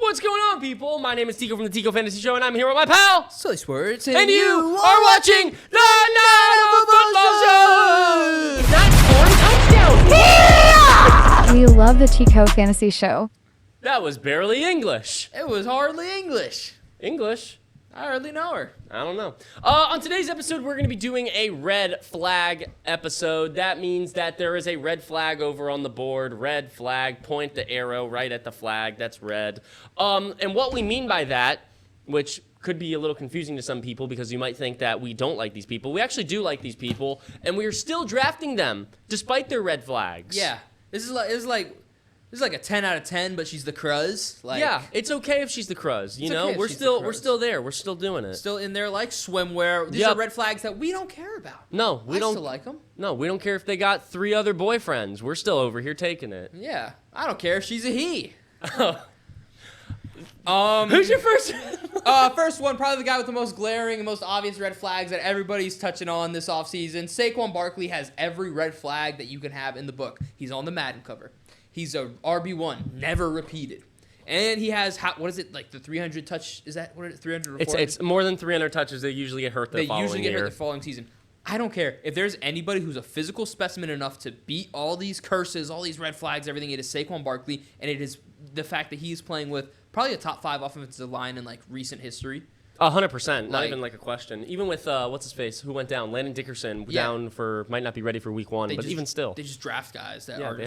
What's going on, people? My name is Tico from the Tico Fantasy Show, and I'm here with my pal, Silly Swords, and you are watching the Night of Football Show! That scoring touchdown! We love the Tico Fantasy Show. That was barely English. It was hardly English. English? I hardly know her. I don't know. On today's episode, we're going to be doing a red flag episode. That means that there is a red flag over on the board. Red flag, point the arrow right at the flag. That's red. And what we mean by that, which could be a little confusing to some people because you might think that we don't like these people. We actually do like these people, and we are still drafting them despite their red flags. Yeah, this is like a 10 out of 10, but she's the Cruz. Yeah, it's okay if she's the Cruz. You know, okay if we're she's still the Cruz. there. We're still doing it. Still in there like swimwear. These Yep. are red flags that we don't care about. No, we don't. I still like them. No, we don't care if they got 3 other boyfriends. We're still over here taking it. Yeah, I don't care if she's a he. Who's your first? First one, probably the guy with the most glaring and most obvious red flags that everybody's touching on this offseason. Saquon Barkley has every red flag that you can have in the book. He's on the Madden cover. He's a RB1, never repeated. And he has, what is it, like the 300 touch, is that what it is, 300 or 400? It's more than 300 touches. They usually get hurt the following year. They usually get hurt the following season. I don't care. If there's anybody who's a physical specimen enough to beat all these curses, all these red flags, everything, it is Saquon Barkley, and it is the fact that he's playing with probably a top 5 offensive line in like recent history. 100%, not even like a question. Even with what's his face, who went down, Landon Dickerson, down for might not be ready for week 1, but even still, they just draft guys that are they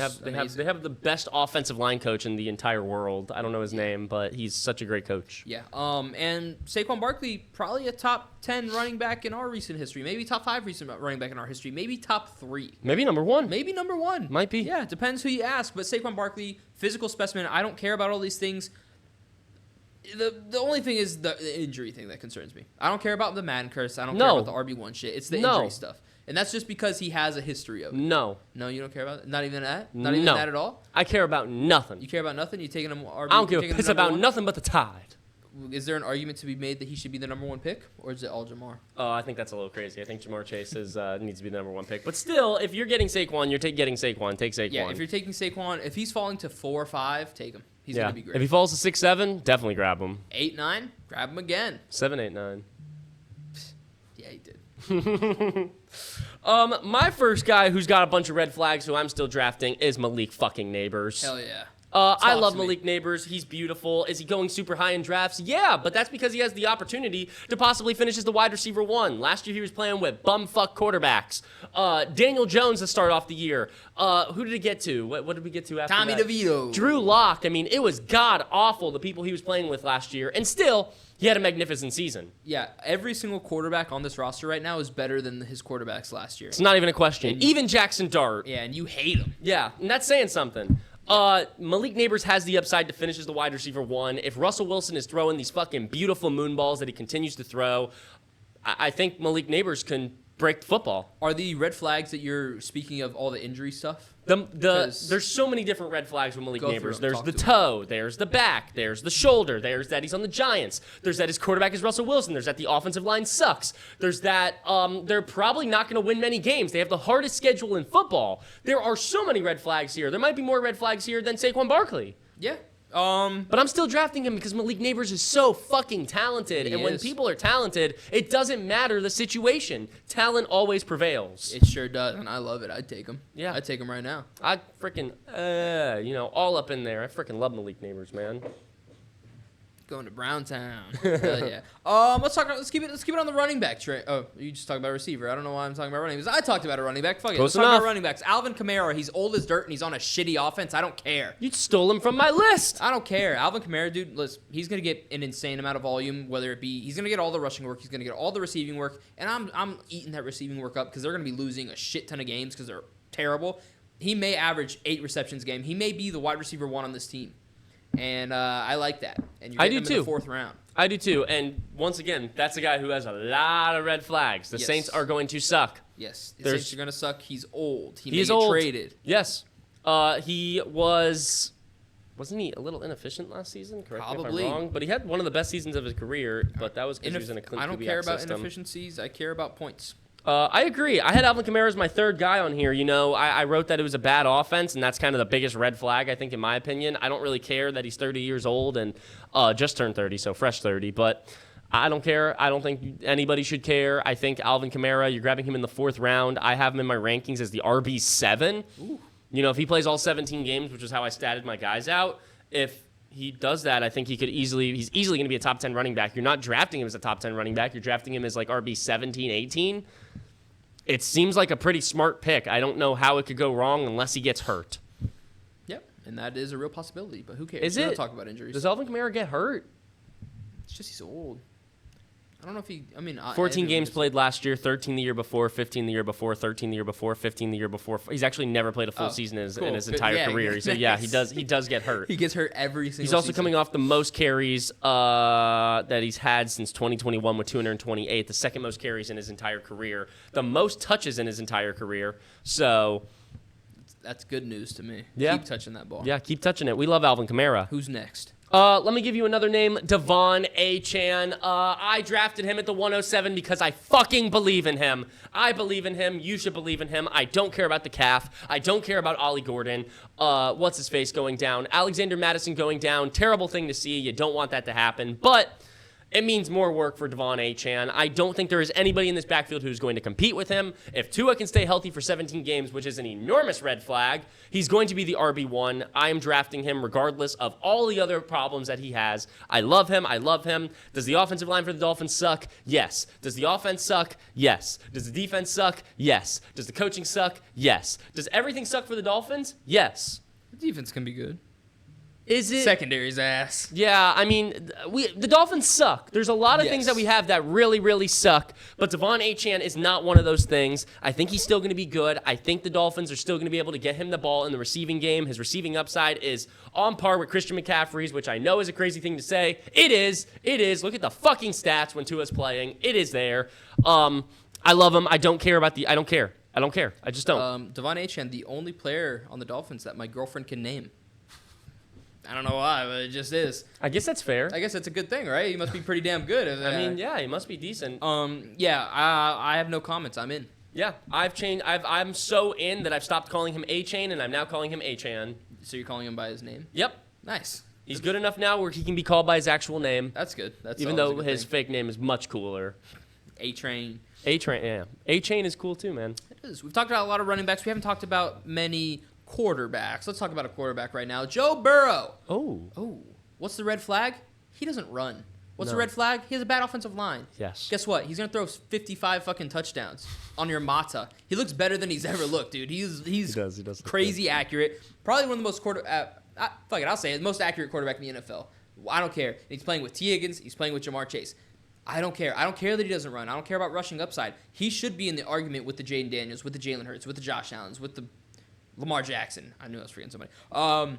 have the best offensive line coach in the entire world. I don't know his name, but he's such a great coach. Yeah. And Saquon Barkley, probably a top 10 running back in our recent history, maybe top 5 recent running back in our history, maybe top 3, maybe number 1, maybe number 1, might be. Yeah, it depends who you ask. But Saquon Barkley, physical specimen. I don't care about all these things. The only thing is the injury thing that concerns me. I don't care about the Madden curse. I don't care about the RB1 shit. It's the injury stuff. And that's just because he has a history of it. No, you don't care about it? Not even that? Not even that at all? I care about nothing. You care about nothing? You taking him RB? I don't give a piss about nothing but the Tide. Is there an argument to be made that he should be the number 1 pick, or is it all Jamar? Oh, I think that's a little crazy. I think Jamar Chase needs to be the number 1 pick. But still, if you're getting Saquon, you're getting Saquon. Take Saquon. Yeah, if you're taking Saquon, if he's falling to 4 or 5, take him. He's going to be great. If he falls to 6-7, definitely grab him. 8-9, grab him again. 7-8-9. Yeah, he did. My first guy who's got a bunch of red flags who I'm still drafting is Malik fucking Nabers. Hell yeah. I love Malik Nabers. He's beautiful. Is he going super high in drafts? Yeah, but that's because he has the opportunity to possibly finish as the wide receiver 1. Last year he was playing with bumfuck quarterbacks. Daniel Jones to start off the year. Who did it get to? What did we get to after Tommy that? DeVito. Drew Lock. I mean, it was god-awful, the people he was playing with last year. And still, he had a magnificent season. Yeah, every single quarterback on this roster right now is better than his quarterbacks last year. It's not even a question. Even Jackson Dart. Yeah, and you hate him. Yeah, and that's saying something. Malik Nabers has the upside to finish as the wide receiver 1. If Russell Wilson is throwing these fucking beautiful moon balls that he continues to throw, I think Malik Nabers can break the football. Are the red flags that you're speaking of all the injury stuff? There's so many different red flags with Malik Nabers. There's the to toe, there's the back, there's the shoulder, there's that he's on the Giants, there's that his quarterback is Russell Wilson, there's that the offensive line sucks, there's that they're probably not going to win many games. They have the hardest schedule in football. There are so many red flags here. There might be more red flags here than Saquon Barkley. Yeah. But I'm still drafting him because Malik Nabers is so fucking talented. And when people are talented, it doesn't matter the situation. Talent always prevails. It sure does, and I love it. I'd take him. Yeah. I'd take him right now. I freaking, all up in there. I freaking love Malik Nabers, man. Going to Browntown. Hell yeah. Let's keep it on the running back train. Oh, you just talked about receiver. I don't know why I'm talking about running backs. I talked about a running back. Fuck it. Close Let's talk enough. about running backs. Alvin Kamara, he's old as dirt and he's on a shitty offense. I don't care. You stole him from my list. I don't care. Alvin Kamara, dude, listen, he's going to get an insane amount of volume, whether it be, he's going to get all the rushing work, he's going to get all the receiving work, and I'm eating that receiving work up because they're going to be losing a shit ton of games because they're terrible. He may average 8 receptions a game. He may be the wide receiver 1 on this team. And I like that. And you're getting him in the 4th round. I do too. And once again, that's a guy who has a lot of red flags. The Saints are going to suck. Yes. The Saints are going to suck. He's old. He may is get old. traded. Yes. He wasn't he a little inefficient last season? Correct me if I'm wrong. But he had one of the best seasons of his career, but that was because he was in a clean QB I don't care about system. inefficiencies. I care about points. I agree. I had Alvin Kamara as my third guy on here. I wrote that it was a bad offense, and that's kind of the biggest red flag, I think, in my opinion. I don't really care that he's 30 years old and just turned 30, so fresh 30. But I don't care. I don't think anybody should care. I think Alvin Kamara, you're grabbing him in the 4th round. I have him in my rankings as the RB7. Ooh. If he plays all 17 games, which is how I statted my guys out, if he does that, I think he's easily going to be a top 10 running back. You're not drafting him as a top 10 running back. You're drafting him as like RB 17, 18. It seems like a pretty smart pick. I don't know how it could go wrong unless he gets hurt. Yep, and that is a real possibility, but who cares? Is We it? don't talk about injuries. Does Alvin Kamara get hurt? It's just he's old. I don't know if he. 14 games played last year, 13 the year before, 15 the year before, 13 the year before, 15 the year before. He's actually never played a full season in his entire career. So yeah, he does get hurt. He gets hurt every single. He's also season. coming off the most carries that he's had since 2021 with 228, the second most carries in his entire career, the most touches in his entire career. So that's good news to me. Yeah. Keep touching that ball. yeah, keep touching it. We love Alvin Kamara. Who's next? Let me give you another name, Devon Achane. I drafted him at the 107 because I fucking believe in him. I believe in him. You should believe in him. I don't care about the calf. I don't care about Ollie Gordon. What's his face going down? Alexander Madison going down. Terrible thing to see. You don't want that to happen. But it means more work for Devon Achane. I don't think there is anybody in this backfield who's going to compete with him. If Tua can stay healthy for 17 games, which is an enormous red flag, he's going to be the RB1. I am drafting him regardless of all the other problems that he has. I love him. I love him. Does the offensive line for the Dolphins suck? Yes. Does the offense suck? Yes. Does the defense suck? Yes. Does the coaching suck? Yes. Does everything suck for the Dolphins? Yes. The defense can be good. Is it? Secondary's ass. Yeah, I mean, the Dolphins suck. There's a lot of things that we have that really, really suck, but Devon Achane is not one of those things. I think he's still going to be good. I think the Dolphins are still going to be able to get him the ball in the receiving game. His receiving upside is on par with Christian McCaffrey's, which I know is a crazy thing to say. It is. It is. Look at the fucking stats when Tua's playing. It is there. I love him. I don't care about I don't care. I don't care. I just don't. Devon Achane, the only player on the Dolphins that my girlfriend can name. I don't know why, but it just is. I guess that's fair. I guess that's a good thing, right? He must be pretty damn good. I mean, yeah, he must be decent. I have no comments. I'm in. Yeah, I've changed. I'm so in that I've stopped calling him Achane, and I'm now calling him Achane. So you're calling him by his name? Yep. Nice. He's good enough now where he can be called by his actual name. That's good. That's even though his fake name is much cooler. A-Train. A-Train, yeah. A-Chain is cool too, man. It is. We've talked about a lot of running backs. We haven't talked about many quarterbacks. Let's talk about a quarterback right now. Joe Burrow. Oh. What's the red flag? He doesn't run. What's the No. red flag? He has a bad offensive line. Yes. Guess what? He's gonna throw 55 fucking touchdowns on your Mata. He looks better than he's ever looked, dude. He does look crazy accurate. Probably one of the most I'll say it, most accurate quarterback in the NFL. I don't care. He's playing with T. Higgins. He's playing with Jamar Chase. I don't care. I don't care that he doesn't run. I don't care about rushing upside. He should be in the argument with the Jaden Daniels, with the Jalen Hurts, with the Josh Allens, with the Lamar Jackson. I knew I was forgetting somebody.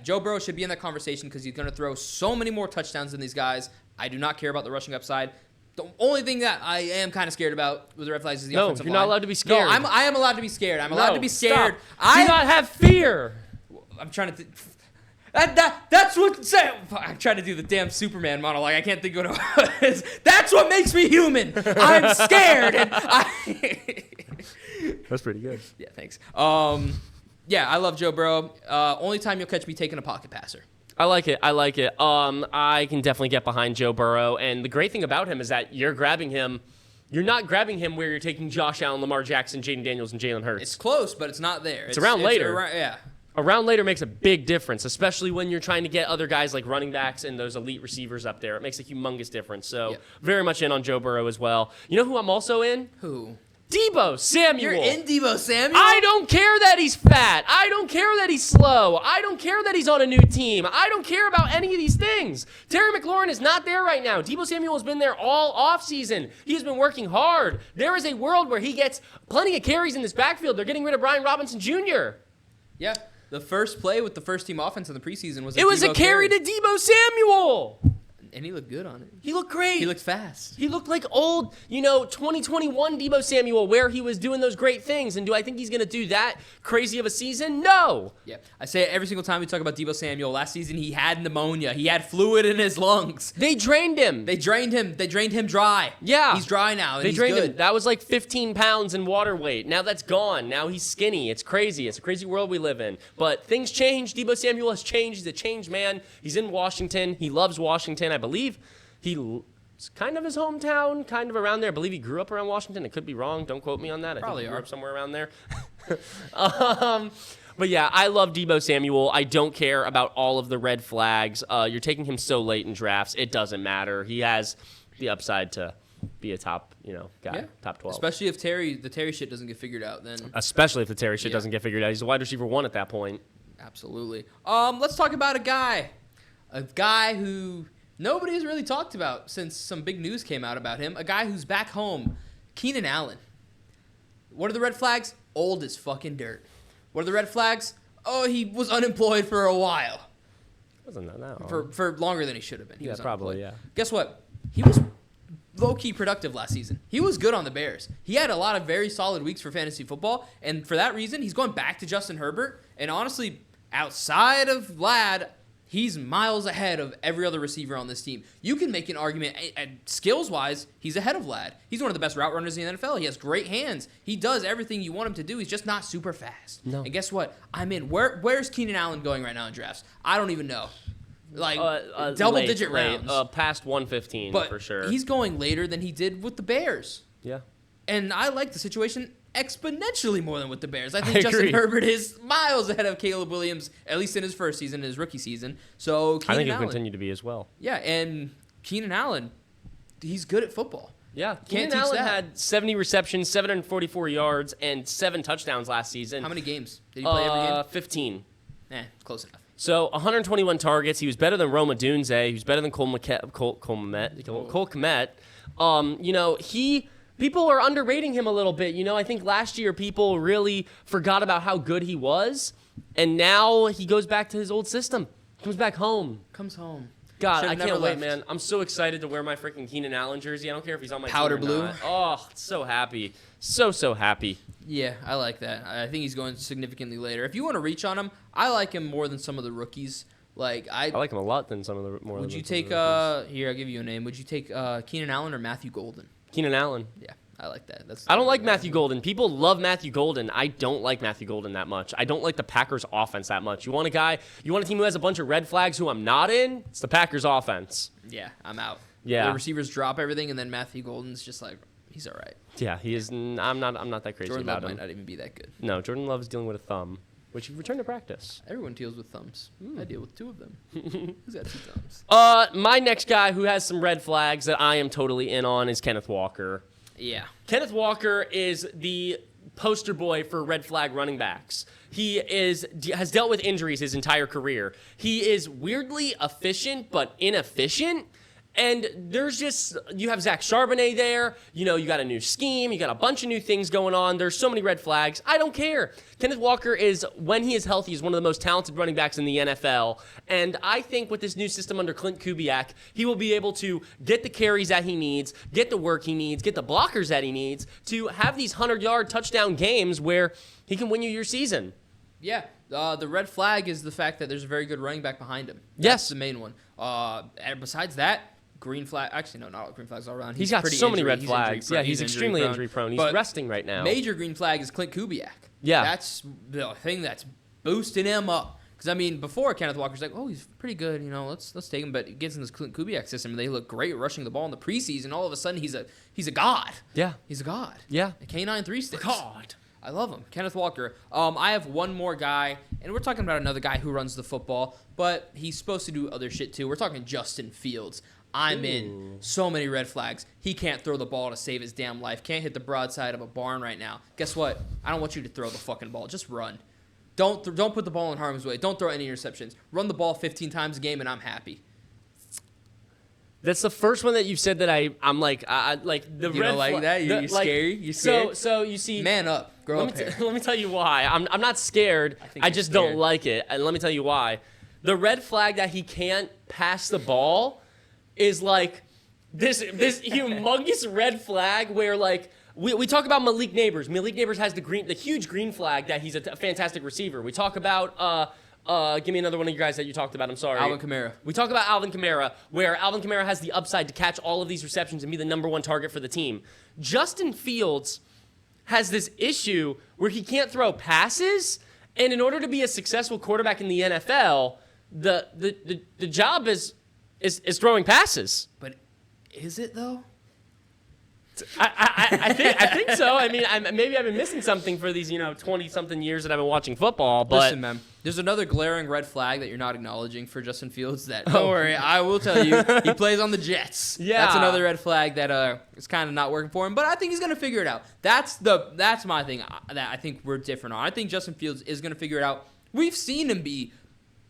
Joe Burrow should be in that conversation because he's going to throw so many more touchdowns than these guys. I do not care about the rushing upside. The only thing that I am kind of scared about with the red flags is the offensive line. No, you're not allowed to be scared. No, I am allowed to be scared. I'm allowed to be scared. Stop. Do not have fear. I'm trying to... That's what... I'm trying to do the damn Superman monologue. I can't think of what it was. That's what makes me human. I'm scared. That's pretty good. Yeah, thanks. I love Joe Burrow. Only time you'll catch me taking a pocket passer. I like it. I can definitely get behind Joe Burrow. And the great thing about him is that you're grabbing him. You're not grabbing him where you're taking Josh Allen, Lamar Jackson, Jaden Daniels, and Jalen Hurts. It's close, but it's not there. It's around later. Yeah. A round later makes a big difference, especially when you're trying to get other guys like running backs and those elite receivers up there. It makes a humongous difference. So very much in on Joe Burrow as well. You know who I'm also in? Who? Deebo Samuel. You're in Deebo Samuel? I don't care that he's fat. I don't care that he's slow. I don't care that he's on a new team. I don't care about any of these things. Terry McLaurin is not there right now. Deebo Samuel has been there all offseason. He's been working hard. There is a world where he gets plenty of carries in this backfield. They're getting rid of Brian Robinson Jr. Yeah. The first play with the first team offense in the preseason was a carry to Deebo Samuel. And he looked good on it. He looked great. He looked fast. He looked like old, 2021 Deebo Samuel, where he was doing those great things. And do I think he's going to do that crazy of a season? No. Yeah, I say it every single time we talk about Deebo Samuel. Last season, he had pneumonia. He had fluid in his lungs. They drained him. They drained him dry. Yeah. He's dry now, and They he's drained good. him. That was like 15 pounds in water weight. Now that's gone. Now he's skinny. It's crazy. It's a crazy world we live in. But things change. Deebo Samuel has changed. He's a changed man. He's in Washington. He loves Washington. I believe it's kind of his hometown, kind of around there. I believe he grew up around Washington. It could be wrong. Don't quote me on that. I Probably think he grew are. up somewhere around there. But yeah, I love Deebo Samuel. I don't care about all of the red flags. You're taking him so late in drafts. It doesn't matter. He has the upside to be a top, guy, top 12. Especially if the Terry shit doesn't get figured out, then Especially if the Terry shit doesn't get figured out. He's a wide receiver 1 at that point. absolutely. Let's talk about a guy who nobody has really talked about since some big news came out about him. A guy who's back home, Keenan Allen. What are the red flags? Old as fucking dirt. What are the red flags? Oh, he was unemployed for a while. Wasn't that long? For longer than he should have been. He was probably, unemployed. Guess what? He was low-key productive last season. He was good on the Bears. He had a lot of very solid weeks for fantasy football, and for that reason, he's going back to Justin Herbert. And honestly, outside of Vlad, he's miles ahead of every other receiver on this team. You can make an argument, skills-wise, he's ahead of Vlad. He's one of the best route runners in the NFL. He has great hands. He does everything you want him to do. He's just not super fast. No. And guess what? I'm in. Where's Keenan Allen going right now in drafts? I don't even know. Like, double-digit rounds. Past 115, but for sure. He's going later than he did with the Bears. Yeah. And I like the situation exponentially more than with the Bears. I I think Justin agree. Herbert is miles ahead of Caleb Williams, at least in his first season, his rookie season. So Keenan I think he'll Allen. continue to be as well. Yeah, and Keenan Allen, he's good at football. Yeah. Can't Keenan teach Allen that. had 70 receptions, 744 yards, and 7 touchdowns last season. How many games? Did he play every game? 15. Close enough. So 121 targets. He was better than Roma Dunze. He was better than Cole Kmet. People are underrating him a little bit. I think last year people really forgot about how good he was, and now he goes back to his old system. Comes back home. Comes home. God, Should've I never can't wait, left. man. I'm so excited to wear my freaking Keenan Allen jersey. I don't care if he's on my Powder team or blue. not. Oh, so happy. So happy. Yeah, I like that. I think he's going significantly later. If you want to reach on him, I like him more than some of the rookies. I like him a lot than some of the more. Would you than some of take the rookies. here? I'll give you a name. Would you take Keenan Allen or Matthew Golden? Keenan Allen? Yeah, I like that. I don't like Matthew Golden. People love Matthew Golden. I don't like Matthew Golden that much. I don't like the Packers offense that much. You want a team who has a bunch of red flags who I'm not in? It's the Packers offense. Yeah, I'm out. Yeah. The receivers drop everything, and then Matthew Golden's just like, he's all right. Yeah, he is. I'm not that crazy Jordan about Love him. might not even be that good. No, Jordan Love is dealing with a thumb, which he returned to practice. Everyone deals with thumbs. I deal with 2 of them. Who's got 2 thumbs? My next guy who has some red flags that I am totally in on is Kenneth Walker. Yeah. Kenneth Walker is the poster boy for red flag running backs. He has dealt with injuries his entire career. He is weirdly efficient but inefficient. And you have Zach Charbonnet there. You got a new scheme. You got a bunch of new things going on. There's so many red flags. I don't care. Kenneth Walker when he is healthy, is one of the most talented running backs in the NFL. And I think with this new system under Clint Kubiak, he will be able to get the carries that he needs, get the work he needs, get the blockers that he needs to have these 100-yard touchdown games where he can win you your season. Yeah. The red flag is the fact that there's a very good running back behind him. That's Yes. the main one. And besides that, green flag. Actually, no, not all green flags all around. He's got pretty so many injury- red he's flags. injury-prone. Yeah, he's extremely injury prone. He's But resting right now. Major green flag is Clint Kubiak. Yeah. That's the thing that's boosting him up. Because, before Kenneth Walker's like, oh, he's pretty good, let's take him. But he gets in this Clint Kubiak system, and they look great rushing the ball in the preseason. All of a sudden, he's a god. Yeah. He's a god. Yeah. A canine 3-6. God. I love him. Kenneth Walker. I have one more guy, and we're talking about another guy who runs the football, but he's supposed to do other shit too. We're talking Justin Fields. I'm in. So many red flags. He can't throw the ball to save his damn life. Can't hit the broadside of a barn right now. Guess what? I don't want you to throw the fucking ball. Just run. Don't put the ball in harm's way. Don't throw any interceptions. Run the ball 15 times a game, and I'm happy. That's the first one that you've said that I'm like, like the You red don't like flag- that? You're like, scary? You scared? So you see, Man up. Grow up here. let me tell you why. I'm not scared. think I you're just scared. don't like it. And let me tell you why. The red flag that he can't pass the ball is like this humongous red flag where like we talk about Malik Nabers. Malik Nabers has the huge green flag that he's a fantastic receiver. We talk about give me another one of you guys that you talked about. I'm sorry. Alvin Kamara. We talk about Alvin Kamara, where Alvin Kamara has the upside to catch all of these receptions and be the number one target for the team. Justin Fields has this issue where he can't throw passes, and in order to be a successful quarterback in the NFL, the job is throwing passes. But is it though? I think so. I mean, maybe I've been missing something for these 20-something years that I've been watching football. But listen, man, there's another glaring red flag that you're not acknowledging for Justin Fields. That don't worry, I will tell you, he plays on the Jets. Yeah, that's another red flag that is kind of not working for him. But I think he's gonna figure it out. That's my thing that I think we're different on. I think Justin Fields is gonna figure it out. We've seen him be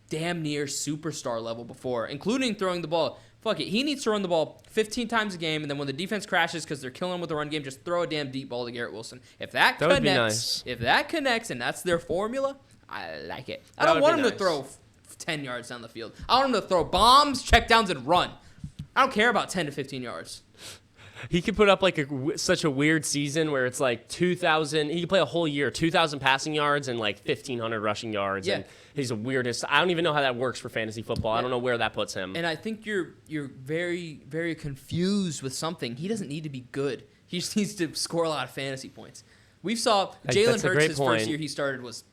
damn near superstar level before, including throwing the ball. Fuck it. He needs to run the ball 15 times a game, and then when the defense crashes because they're killing him with the run game, just throw a damn deep ball to Garrett Wilson. If that connects, would be nice. If that connects, and that's their formula, I like it. I don't want him to throw 10 yards down the field. I want him to throw bombs, checkdowns, and run. I don't care about 10 to 15 yards. He could put up like such a weird season where it's like 2,000. He could play a whole year, 2,000 passing yards and like 1,500 rushing yards. Yeah. And he's the weirdest. I don't even know how that works for fantasy football. I don't know where that puts him. And I think you're very, very confused with something. He doesn't need to be good. He just needs to score a lot of fantasy points. We saw Jalen Hurts, his first year he started was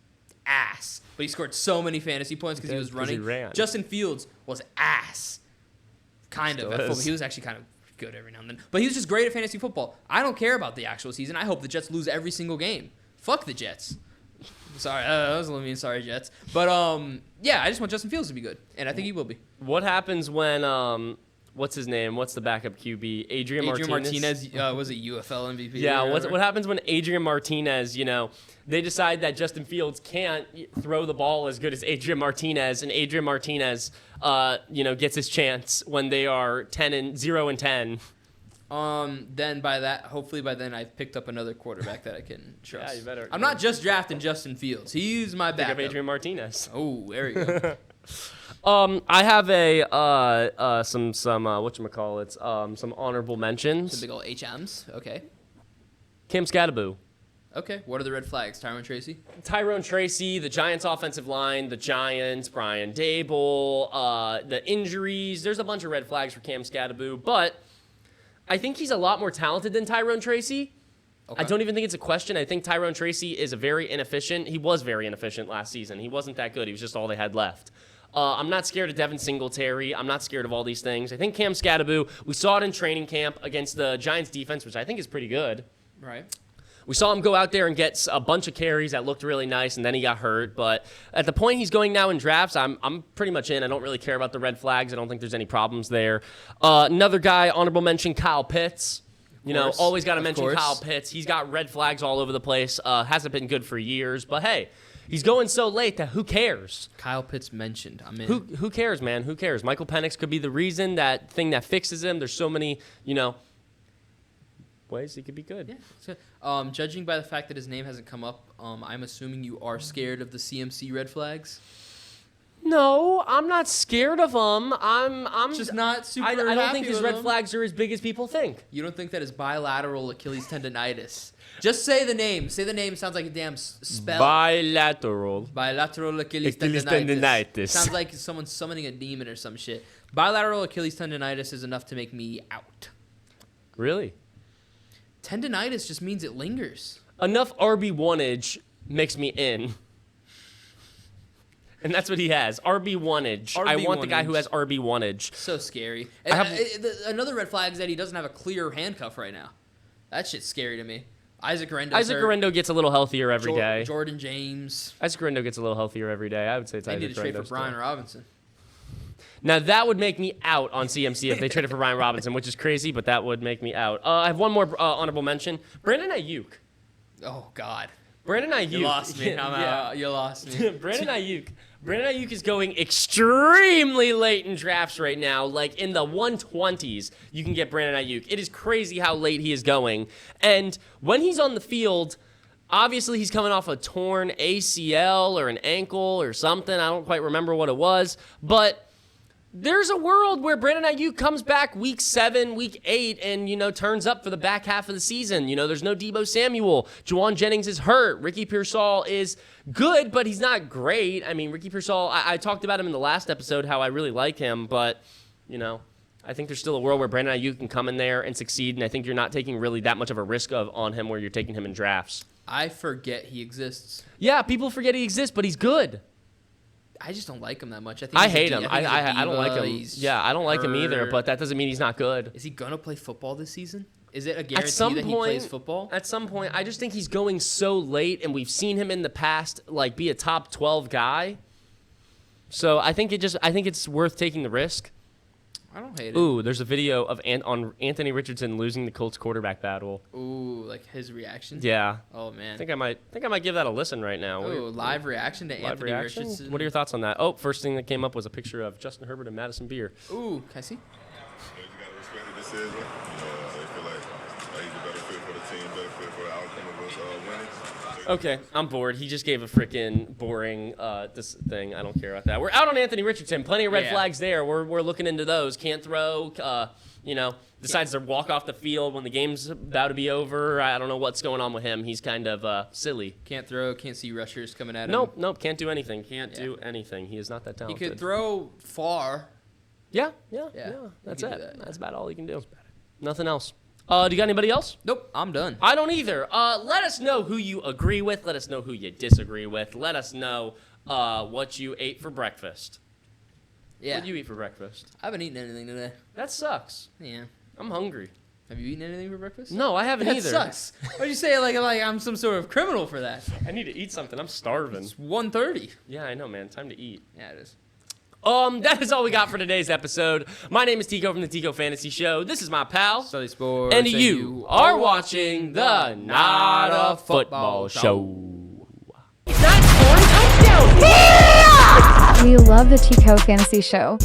ass. But he scored so many fantasy points because he was running. He ran. Justin Fields was ass. Kind of. At football. He was actually kind of good every now and then. But he was just great at fantasy football. I don't care about the actual season. I hope the Jets lose every single game. Fuck the Jets. Sorry, that was a little mean. Sorry, Jets. But yeah, I just want Justin Fields to be good, and I think he will be. What happens when what's his name? What's the backup QB? Adrian Martinez was a UFL MVP. Yeah. What happens when Adrian Martinez? They decide that Justin Fields can't throw the ball as good as Adrian Martinez, and Adrian Martinez, gets his chance when they are 0-10. Hopefully by then I've picked up another quarterback that I can trust. Yeah, you better. I'm not just drafting Justin Fields. He's my backup. Pick up Adrian Martinez. Oh, there you go. I have some whatchamacallits, some honorable mentions. Some big old HMs. Okay. Cam Scattaboo. Okay. What are the red flags? Tyrone Tracy, the Giants' offensive line, the Giants, Brian Dable, the injuries. There's a bunch of red flags for Cam Scattaboo, but I think he's a lot more talented than Tyrone Tracy. Okay. I don't even think it's a question. I think Tyrone Tracy is he was very inefficient last season. He wasn't that good. He was just all they had left. I'm not scared of Devin Singletary. I'm not scared of all these things. I think Cam Scattaboo, we saw it in training camp against the Giants defense, which I think is pretty good. Right. We saw him go out there and get a bunch of carries that looked really nice, and then he got hurt. But at the point he's going now in drafts, I'm pretty much in. I don't really care about the red flags. I don't think there's any problems there. Another guy, honorable mention, Kyle Pitts. Always got to mention Kyle Pitts. He's got red flags all over the place. Hasn't been good for years. But, hey, he's going so late that who cares? Kyle Pitts mentioned. I'm in. Who cares, man? Who cares? Michael Penix could be the reason, that thing that fixes him. There's so many, ways he could be good. Yeah. Judging by the fact that his name hasn't come up, I'm assuming you are scared of the CMC red flags. No, I'm not scared of them. I'm just not super. I don't think his red flags are as big as people think. You don't think that his bilateral Achilles tendonitis? Just say the name. Say the name. Sounds like a damn spell. Bilateral Achilles tendonitis. Sounds like someone summoning a demon or some shit. Bilateral Achilles tendonitis is enough to make me out. Really? Tendonitis just means it lingers. Enough RB1-age makes me in. And that's what he has. RB1-age. I want the guy who has RB1-age. So scary. Another red flag is that he doesn't have a clear handcuff right now. That shit's scary to me. Isaac Guerrero gets a little healthier every day. Jordan James. Isaac Guerrero gets a little healthier every day. I would say it's Isaac Guerrero. They need to trade for Brian Robinson. Now, that would make me out on CMC if they traded for Brian Robinson, which is crazy, but that would make me out. I have one more honorable mention. Brandon Ayuk. Oh, God. Brandon Ayuk. You lost me. You lost me. Brandon Ayuk is going extremely late in drafts right now. Like in the 120s, you can get Brandon Ayuk. It is crazy how late he is going. And when he's on the field, obviously he's coming off a torn ACL or an ankle or something. I don't quite remember what it was. But there's a world where Brandon Ayuk comes back week 7, week 8, and, turns up for the back half of the season. There's no Deebo Samuel. Juwan Jennings is hurt. Ricky Pearsall is good, but he's not great. I mean, Ricky Pearsall, I talked about him in the last episode, how I really like him, but, I think there's still a world where Brandon Ayuk can come in there and succeed, and I think you're not taking really that much of a risk on him where you're taking him in drafts. I forget he exists. Yeah, people forget he exists, but he's good. I just don't like him that much. I hate him. I don't like him. He's I don't like him either, hurt. but that doesn't mean he's not good. Is he going to play football this season? Is it a guarantee that he plays football? At some point, I just think he's going so late, and we've seen him in the past be a top 12 guy. So I think it's worth taking the risk. I don't hate it. Ooh, there's a video of on Anthony Richardson losing the Colts quarterback battle. Ooh, like his reaction? Yeah. Oh man. I think I might give that a listen right now. Ooh, live reaction to Anthony Richardson. What are your thoughts on that? Oh, first thing that came up was a picture of Justin Herbert and Madison Beer. Ooh, can I see? You gotta respect the decision. They feel like he's a better fit for the team, better fit for the outcome of us winning. Okay, I'm bored. He just gave a freaking boring this thing. I don't care about that. We're out on Anthony Richardson. Plenty of red flags there. We're looking into those. Can't throw. Decides to walk off the field when the game's about to be over. I don't know what's going on with him. He's kind of silly. Can't throw. Can't see rushers coming at him. Nope. Can't do anything. Can't do anything. He is not that He talented. could throw far. Yeah. That's it. That's about all he can do. Nothing else. Do you got anybody else? Nope, I'm done. I don't either. Let us know who you agree with. Let us know who you disagree with. Let us know what you ate for breakfast. Yeah. What did you eat for breakfast? I haven't eaten anything today. That sucks. Yeah. I'm hungry. Have you eaten anything for breakfast? No, I haven't That either. sucks. Why'd you say it like I'm some sort of criminal for that? I need to eat something. I'm starving. It's 1:30. Yeah, I know, man. Time to eat. Yeah, it is. That is all we got for today's episode. My name is Tico from the Tico Fantasy Show. This is my pal. Sully Sports. And you are watching the Not a Football Show. It's not scoring touchdown. We love the Tico Fantasy Show.